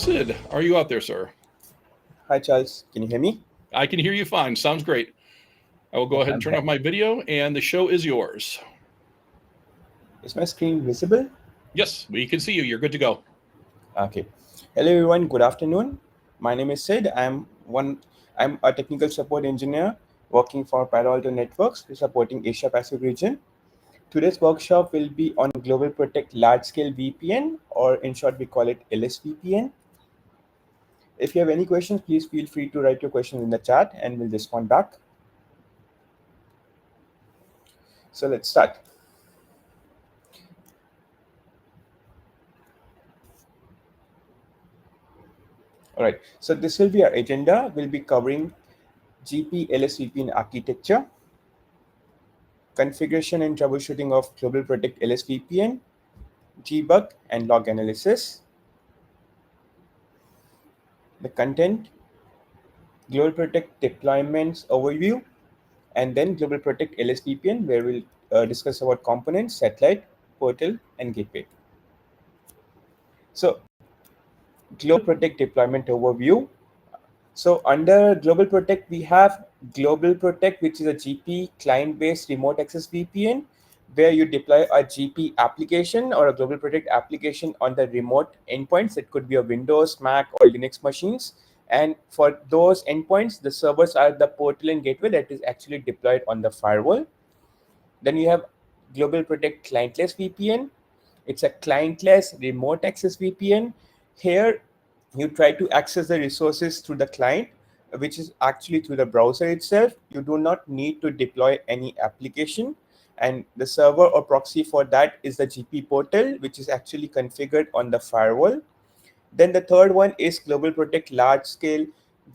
Sid, are you out there, sir? Hi, Charles. Can you hear me? I can hear you fine. Sounds great. I will go ahead and I'm turn off my video, and the show is yours. Is my screen visible? Yes, we can see you. You're good to go. Okay. Hello, everyone. Good afternoon. My name is Sid. I'm a technical support engineer working for Palo Alto Networks, supporting Asia Pacific region. Today's workshop will be on Global Protect Large Scale VPN, or in short, we call it LSVPN. If you have any questions, please feel free to write your questions in the chat and we'll respond back. So let's start. All right, so this will be our agenda. We'll be covering GP LSVPN architecture, configuration and troubleshooting of GlobalProtect LSVPN, debug and log analysis, the content, GlobalProtect deployments overview, and then GlobalProtect LSVPN, where we'll discuss about components, satellite, portal, and gateway. So, GlobalProtect deployment overview. So under GlobalProtect, we have GlobalProtect, which is a GP client-based remote access VPN, where you deploy a GP application or a GlobalProtect application on the remote endpoints. It could be a Windows, Mac, or Linux machines. And for those endpoints, the servers are the portal and gateway that is actually deployed on the firewall. Then you have GlobalProtect clientless VPN. It's a clientless remote access VPN. Here, you try to access the resources through the client, which is actually through the browser itself. You do not need to deploy any application. And the server or proxy for that is the GP portal, which is actually configured on the firewall. Then the third one is GlobalProtect Large Scale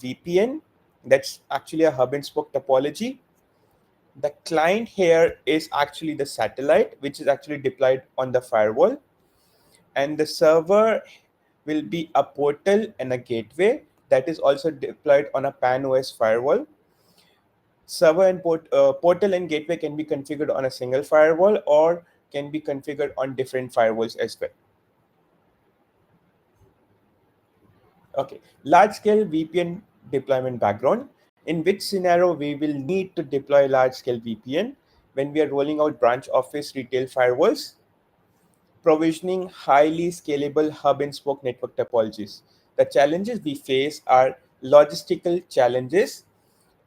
VPN. That's actually a hub and spoke topology. The client here is actually the satellite, which is actually deployed on the firewall. And the server will be a portal and a gateway that is also deployed on a PAN OS firewall. Server and portal and gateway can be configured on a single firewall or can be configured on different firewalls as well. Okay, large-scale VPN deployment background. In which scenario we will need to deploy large-scale VPN? When we are rolling out branch office retail firewalls, provisioning highly scalable hub and spoke network topologies. The challenges we face are logistical challenges,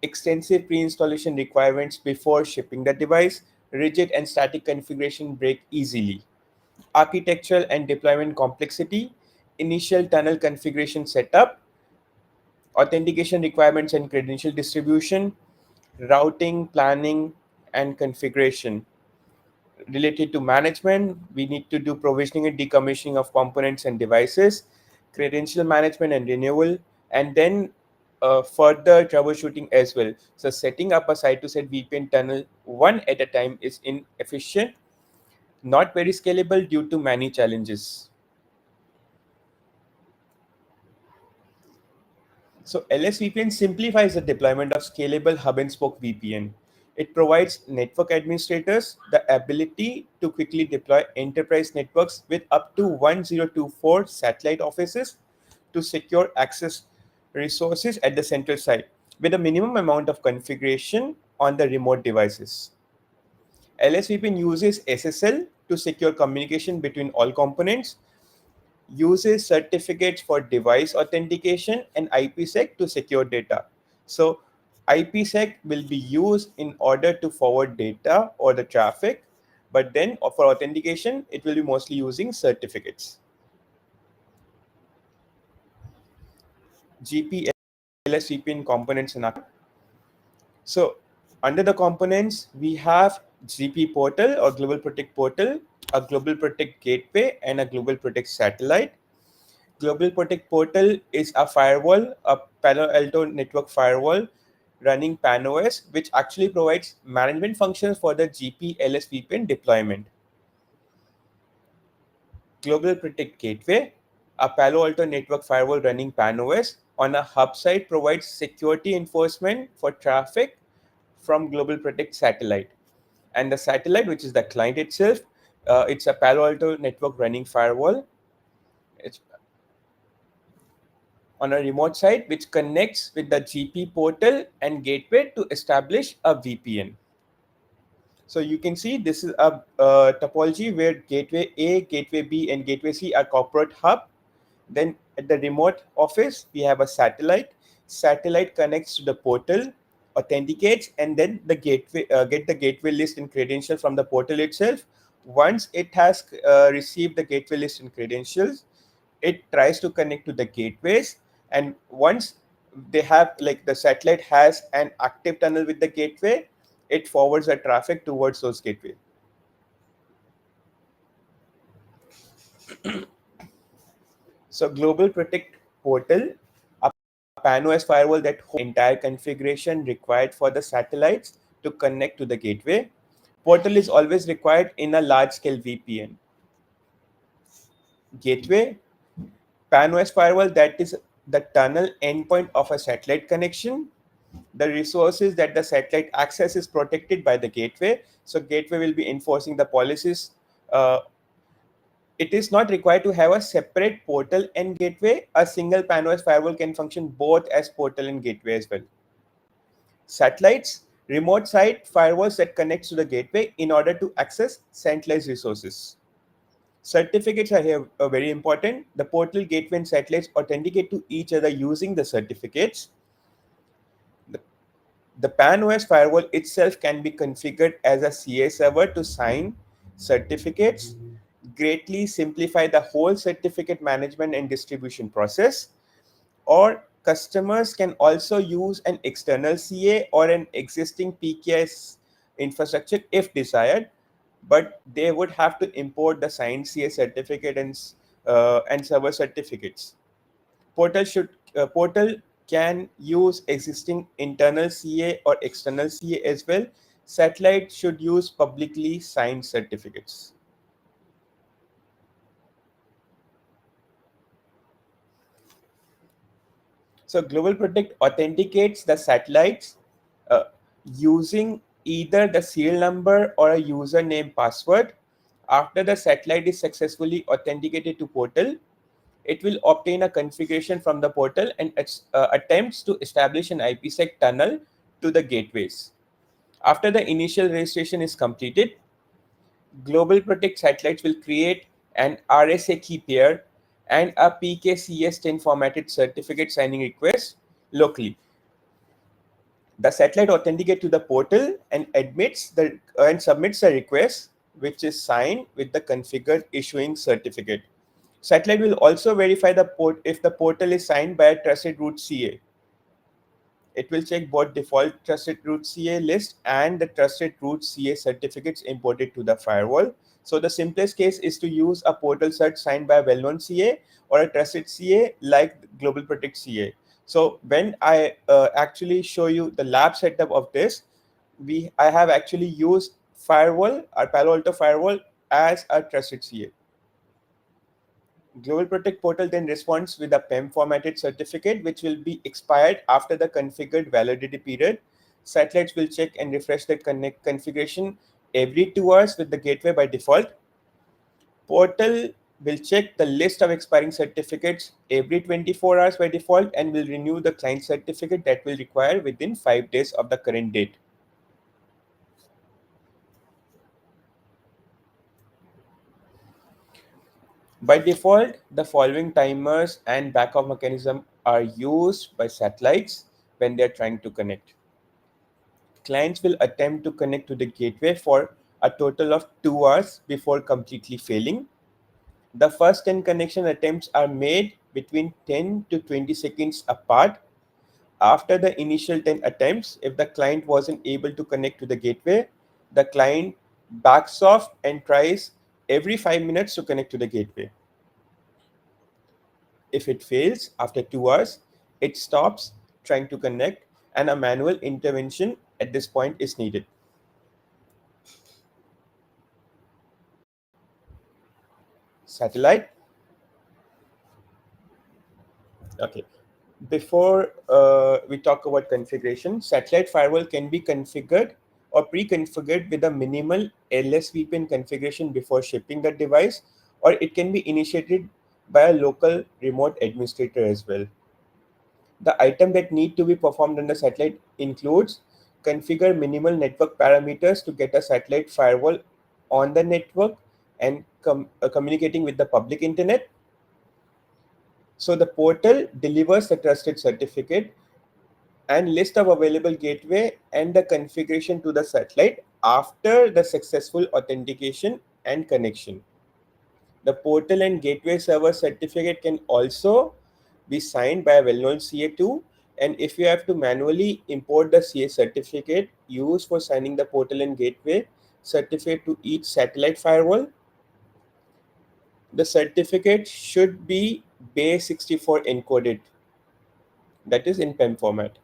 extensive pre-installation requirements before shipping the device, rigid and static configuration break easily, architectural and deployment complexity, initial tunnel configuration setup, authentication requirements and credential distribution, routing, planning, and configuration. Related to management, we need to do provisioning and decommissioning of components and devices, credential management and renewal, and then further troubleshooting as well. So setting up a site-to-site VPN tunnel one at a time is inefficient, not very scalable due to many challenges. So LSVPN simplifies the deployment of scalable hub and spoke VPN. It provides network administrators the ability to quickly deploy enterprise networks with up to 1024 satellite offices to secure access resources at the central site with a minimum amount of configuration on the remote devices. LSVPN uses SSL to secure communication between all components, uses certificates for device authentication, and IPsec to secure data. So IPsec will be used in order to forward data or the traffic, but then for authentication, it will be mostly using certificates. GP LSVPN components and so under the components, we have GP portal or GlobalProtect portal, a GlobalProtect gateway, and a GlobalProtect satellite. GlobalProtect portal is a firewall, a Palo Alto network firewall running PAN OS, which actually provides management functions for the GP LSVPN deployment. GlobalProtect gateway, a Palo Alto network firewall running PAN OS on a hub site, provides security enforcement for traffic from GlobalProtect satellite. And the satellite, which is the client itself, it's a Palo Alto network running firewall. on a remote site which connects with the GP portal and gateway to establish a VPN. So you can see this is a topology where gateway A, gateway B, and gateway C are corporate hub. Then at the remote office, we have a satellite. Satellite connects to the portal, authenticates, and then the gateway get the gateway list and credential from the portal itself. Once it has received the gateway list and credentials, it tries to connect to the gateways, and once they have, like, the satellite has an active tunnel with the gateway, it forwards the traffic towards those gateways. So GlobalProtect portal, a PAN-OS firewall that holds the entire configuration required for the satellites to connect to the gateway. Portal is always required in a large-scale VPN. Gateway, PAN-OS firewall, that is the tunnel endpoint of a satellite connection. The resources that the satellite access is protected by the gateway. So gateway will be enforcing the policies. It is not required to have a separate portal and gateway. A single PAN-OS firewall can function both as portal and gateway as well. Satellites, remote site firewalls that connects to the gateway in order to access centralized resources. Certificates are here very important. The portal, gateway, and satellites authenticate to each other using the certificates. The PAN-OS firewall itself can be configured as a CA server to sign certificates, greatly simplify the whole certificate management and distribution process. Or customers can also use an external CA or an existing PKS infrastructure if desired, but they would have to import the signed CA certificate and server certificates. Portal can use existing internal CA or external CA as well. Satellite should use publicly signed certificates. So GlobalProtect authenticates the satellites using either the serial number or a username password. After the satellite is successfully authenticated to portal, it will obtain a configuration from the portal and attempts to establish an IPsec tunnel to the gateways. After the initial registration is completed, GlobalProtect satellites will create an RSA key pair and a PKCS10 formatted certificate signing request locally. The satellite authenticates to the portal and submits the request, which is signed with the configured issuing certificate. Satellite will also verify if the portal is signed by a trusted root CA. It will check both default trusted root CA list and the trusted root CA certificates imported to the firewall. So the simplest case is to use a portal cert signed by a well-known CA or a trusted CA like GlobalProtect CA. So when I actually show you the lab setup of this, I have actually used firewall, our Palo Alto firewall, as a trusted CA. GlobalProtect portal then responds with a PEM formatted certificate, which will be expired after the configured validity period. Satellites will check and refresh the configuration every 2 hours with the gateway by default. Portal will check the list of expiring certificates every 24 hours by default and will renew the client certificate that will require within 5 days of the current date. By default, the following timers and backup mechanism are used by satellites when they are trying to connect. Clients will attempt to connect to the gateway for a total of 2 hours before completely failing. The first 10 connection attempts are made between 10 to 20 seconds apart. After the initial 10 attempts, if the client wasn't able to connect to the gateway, the client backs off and tries every 5 minutes to connect to the gateway. If it fails after 2 hours, it stops trying to connect and a manual intervention at this point is needed. Satellite. Okay. Before we talk about configuration, satellite firewall can be configured or pre-configured with a minimal LSVPN configuration before shipping the device, or it can be initiated by a local remote administrator as well. The item that need to be performed on the satellite includes configure minimal network parameters to get a satellite firewall on the network and communicating with the public internet. So the portal delivers the trusted certificate and list of available gateway and the configuration to the satellite after the successful authentication and connection. The portal and gateway server certificate can also be signed by a well-known CA2, and if you have to manually import the CA certificate used for signing the portal and gateway certificate to each satellite firewall, the certificate should be base64 encoded, that is in PEM format.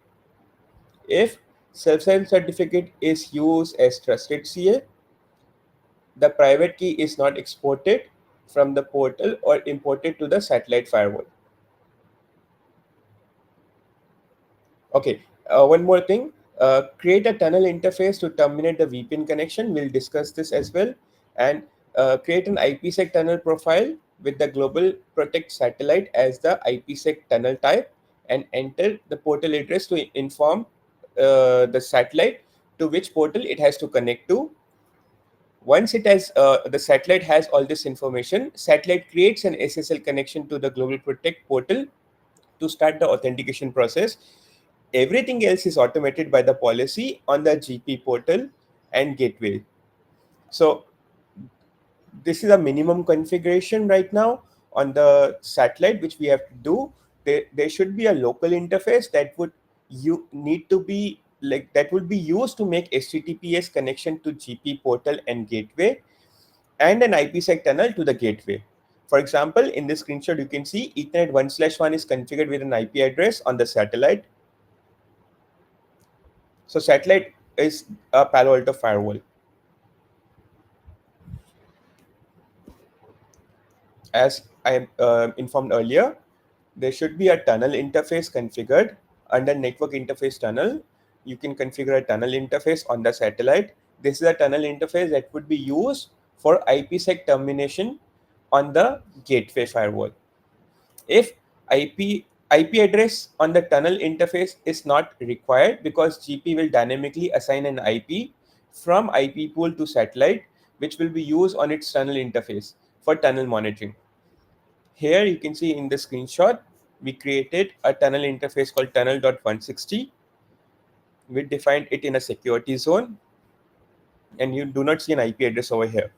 If self-signed certificate is used as trusted CA, the private key is not exported from the portal or imported to the satellite firewall. Okay, one more thing. Create a tunnel interface to terminate the VPN connection. We'll discuss this as well. And create an IPsec tunnel profile with the Global Protect satellite as the IPsec tunnel type and enter the portal address to inform the satellite to which portal it has to connect to. Once it has the satellite has all this information, satellite creates an SSL connection to the Global Protect portal to start the authentication process. Everything else is automated by the policy on the GP portal and gateway. So this is a minimum configuration right now on the satellite which we have to do. There should be a local interface that would you need to be like that would be used to make HTTPS connection to GP portal and gateway and an IPsec tunnel to the gateway. For example, in this screenshot you can see Ethernet 1/1 is configured with an IP address on the satellite. So satellite is a Palo Alto firewall. As I informed earlier, there should be a tunnel interface configured under network interface tunnel. You can configure a tunnel interface on the satellite. This is a tunnel interface that would be used for IPsec termination on the gateway firewall. If IP address on the tunnel interface is not required because GP will dynamically assign an IP from IP pool to satellite, which will be used on its tunnel interface for tunnel monitoring. Here you can see in the screenshot, we created a tunnel interface called tunnel.160. We defined it in a security zone, and you do not see an IP address over here.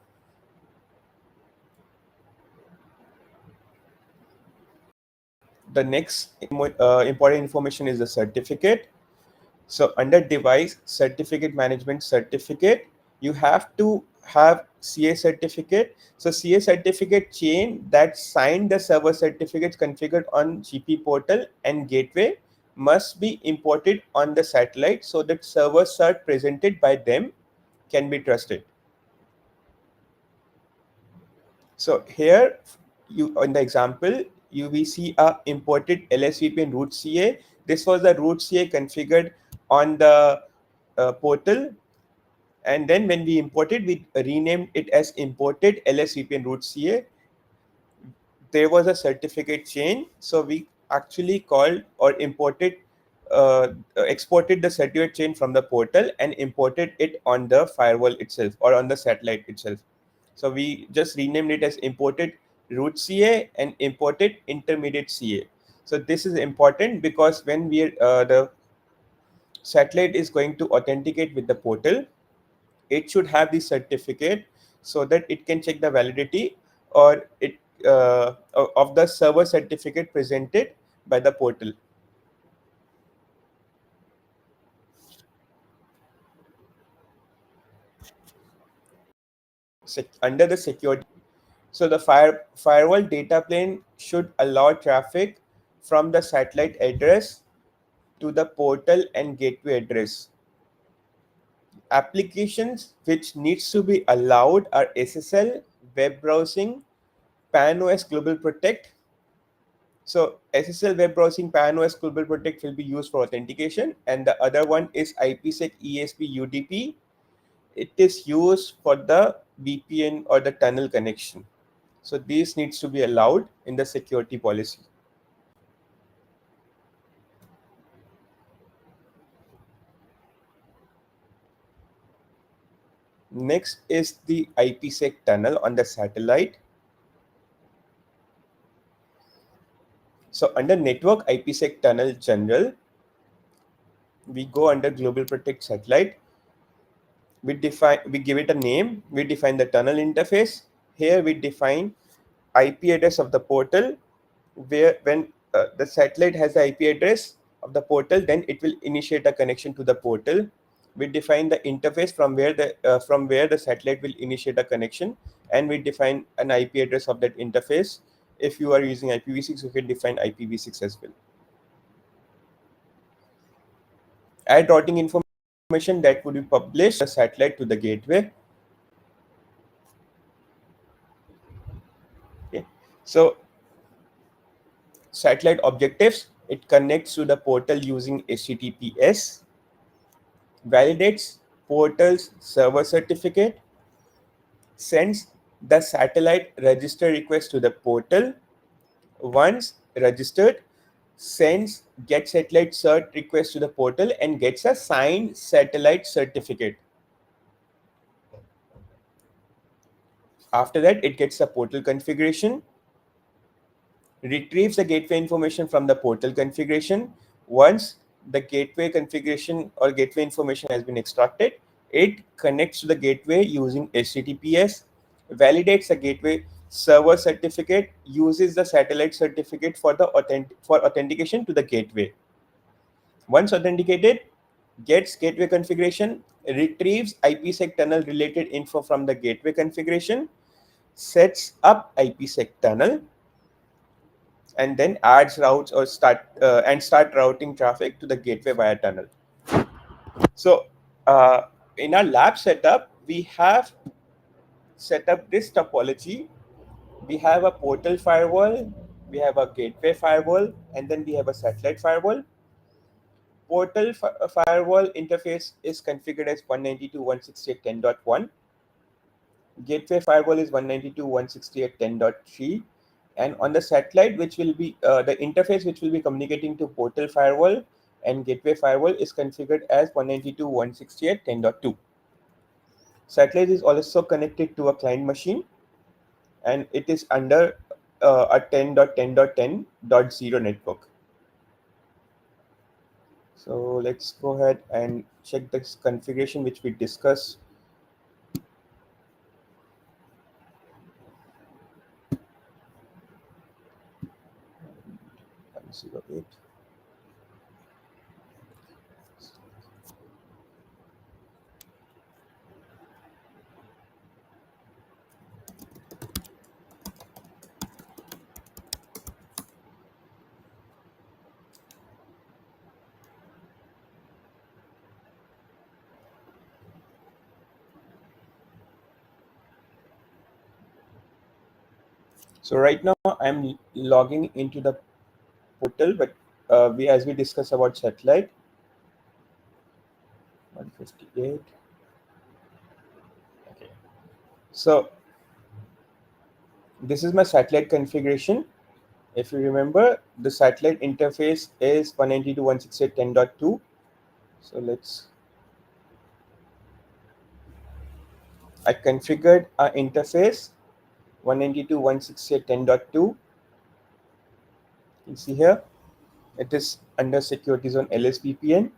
The next important information is the certificate. So under device certificate management certificate, you have to have CA certificate. So CA certificate chain that signed the server certificates configured on GP portal and gateway must be imported on the satellite so that server cert presented by them can be trusted. So here you in the example we see a imported LSVPN root CA. This was the root CA configured on the portal, and then when we imported, we renamed it as imported LSVPN root CA. There was a certificate chain, so we actually called or imported exported the certificate chain from the portal and imported it on the firewall itself or on the satellite itself. So we just renamed it as imported root CA and imported intermediate CA. So this is important because when the satellite is going to authenticate with the portal, it should have the certificate so that it can check the validity or it of the server certificate presented by the portal. Under the security, so the firewall data plane should allow traffic from the satellite address to the portal and gateway address. Applications which needs to be allowed are SSL, web browsing, PAN-OS Global Protect. So SSL web browsing PAN-OS Global Protect will be used for authentication, and the other one is IPsec ESP UDP. It is used for the VPN or the tunnel connection. So these needs to be allowed in the security policy. Next is the IPsec tunnel on the satellite. So under network IPsec tunnel general, we go under GlobalProtect satellite. We give it a name. We define the tunnel interface. Here we define IP address of the portal, where when the satellite has the IP address of the portal, then it will initiate a connection to the portal. We define the interface from where the satellite will initiate a connection, and we define an IP address of that interface. If you are using IPv6, you can define IPv6 as well. Add routing information that would be published the satellite to the gateway. Okay. So satellite objectives, it connects to the portal using HTTPS, validates portal's server certificate, sends the satellite register request to the portal. Once registered, sends get satellite cert request to the portal and gets a signed satellite certificate. After that, it gets a portal configuration, retrieves the gateway information from the portal configuration. Once the gateway configuration or gateway information has been extracted, it connects to the gateway using HTTPS, validates the gateway server certificate, uses the satellite certificate for authentication to the gateway. Once authenticated, gets gateway configuration, retrieves IPsec tunnel related info from the gateway configuration, sets up IPsec tunnel, and then adds routes or start routing traffic to the gateway via tunnel. So in our lab setup, we have set up this topology. We have a portal firewall, we have a gateway firewall, and then we have a satellite firewall. Portal firewall interface is configured as 192.168.10.1. Gateway firewall is 192.168.10.3. And on the satellite, which will be the interface which will be communicating to portal firewall and gateway firewall is configured as 192.168.10.2. Satellite is also connected to a client machine, and it is under a 10.10.10.0 network. So let's go ahead and check this configuration which we discussed. So right now I'm logging into the portal, but as we discussed about satellite, 158. Okay. So this is my satellite configuration. If you remember, the satellite interface is 192.168.10.2. So I configured our interface 192.168.10.2. You see here, it is under security zone LSVPN.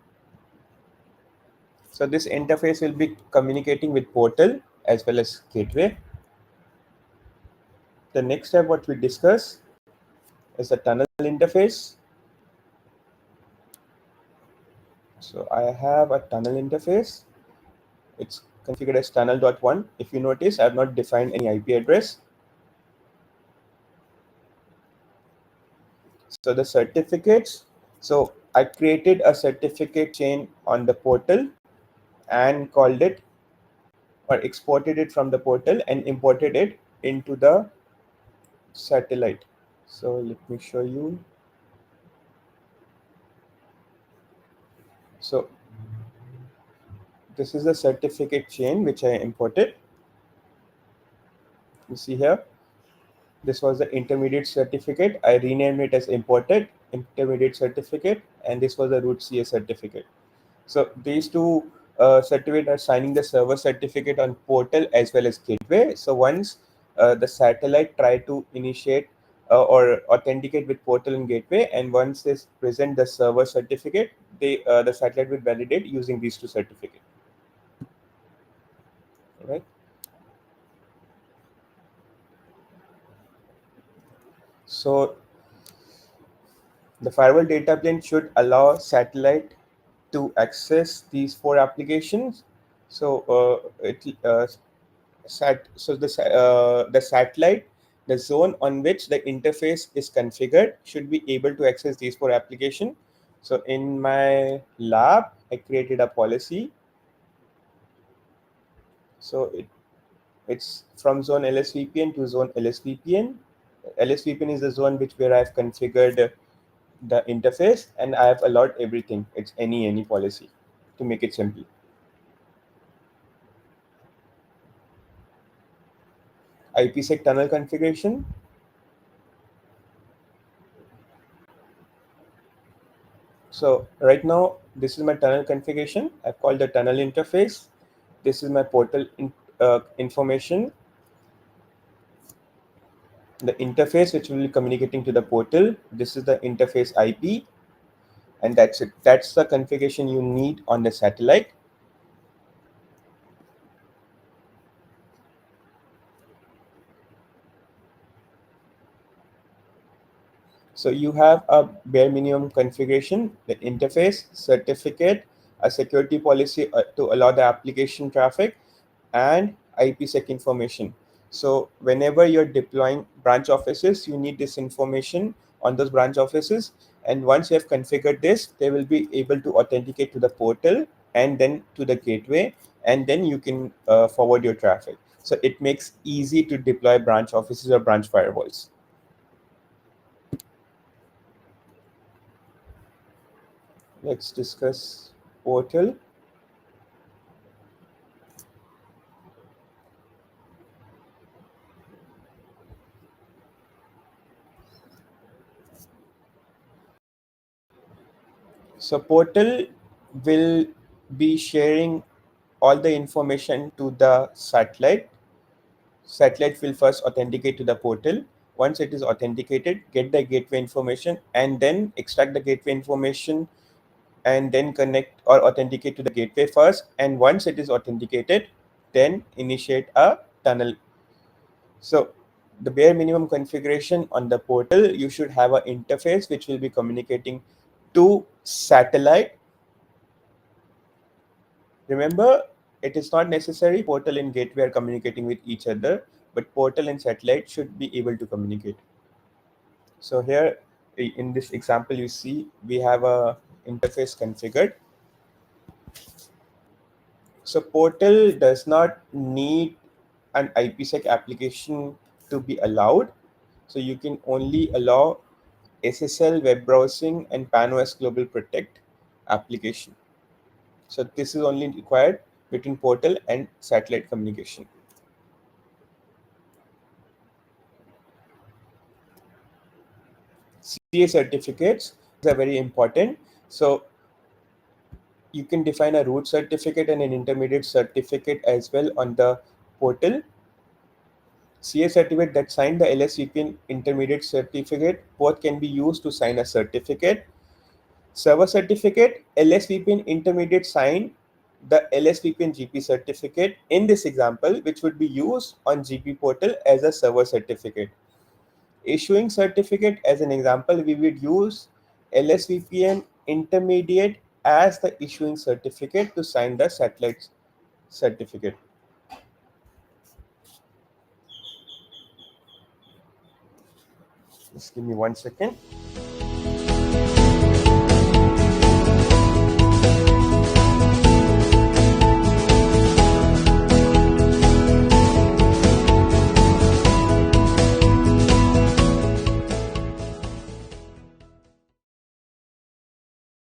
So this interface will be communicating with portal as well as gateway. The next step what we discuss is the tunnel interface. So I have a tunnel interface. It's configured as tunnel.1. If you notice, I have not defined any IP address. So the certificates. So I created a certificate chain on the portal and called it or exported it from the portal and imported it into the satellite. So let me show you. So this is the certificate chain which I imported. You see here, this was the intermediate certificate. I renamed it as imported intermediate certificate, and this was the root CA certificate. So these two certificate are signing the server certificate on portal as well as gateway. So once the satellite try to initiate or authenticate with portal and gateway, and once they present the server certificate, the satellite will validate using these two certificates. Right. So the firewall data plane should allow satellite to access these four applications. So the satellite, the zone on which the interface is configured, should be able to access these four applications. So in my lab, I created a policy. So it's from zone LSVPN to zone LSVPN. LSVPN is the zone which where I've configured the interface, and I have allowed everything. It's any policy to make it simple. IPsec tunnel configuration. So right now, this is my tunnel configuration. I've called the tunnel interface. This is my portal information. The interface which will be communicating to the portal. This is the interface IP, and that's it. That's the configuration you need on the satellite. So you have a bare minimum configuration, the interface, certificate, a security policy to allow the application traffic, and IPsec information. So whenever you're deploying branch offices, you need this information on those branch offices. And once you have configured this, they will be able to authenticate to the portal and then to the gateway, and then you can forward your traffic. So it makes easy to deploy branch offices or branch firewalls. Let's discuss portal. So portal will be sharing all the information to the satellite. Satellite will first authenticate to the portal. Once it is authenticated, get the gateway information and then extract the gateway information and then connect or authenticate to the gateway first. And once it is authenticated, then initiate a tunnel. So the bare minimum configuration on the portal, you should have an interface which will be communicating to satellite. Remember, it is not necessary portal and gateway are communicating with each other, but portal and satellite should be able to communicate. So here in this example, you see we have a interface configured. So portal does not need an IPsec application to be allowed. So you can only allow SSL web browsing and PAN-OS Global Protect application. So this is only required between portal and satellite communication. CA certificates are very important. So you can define a root certificate and an intermediate certificate as well on the portal. CA certificate that sign the LSVPN intermediate certificate, both can be used to sign a certificate. Server certificate, LSVPN intermediate sign the LSVPN GP certificate in this example, which would be used on GP portal as a server certificate. Issuing certificate, as an example, we would use LSVPN intermediate as the issuing certificate to sign the satellite certificate. Just give me 1 second.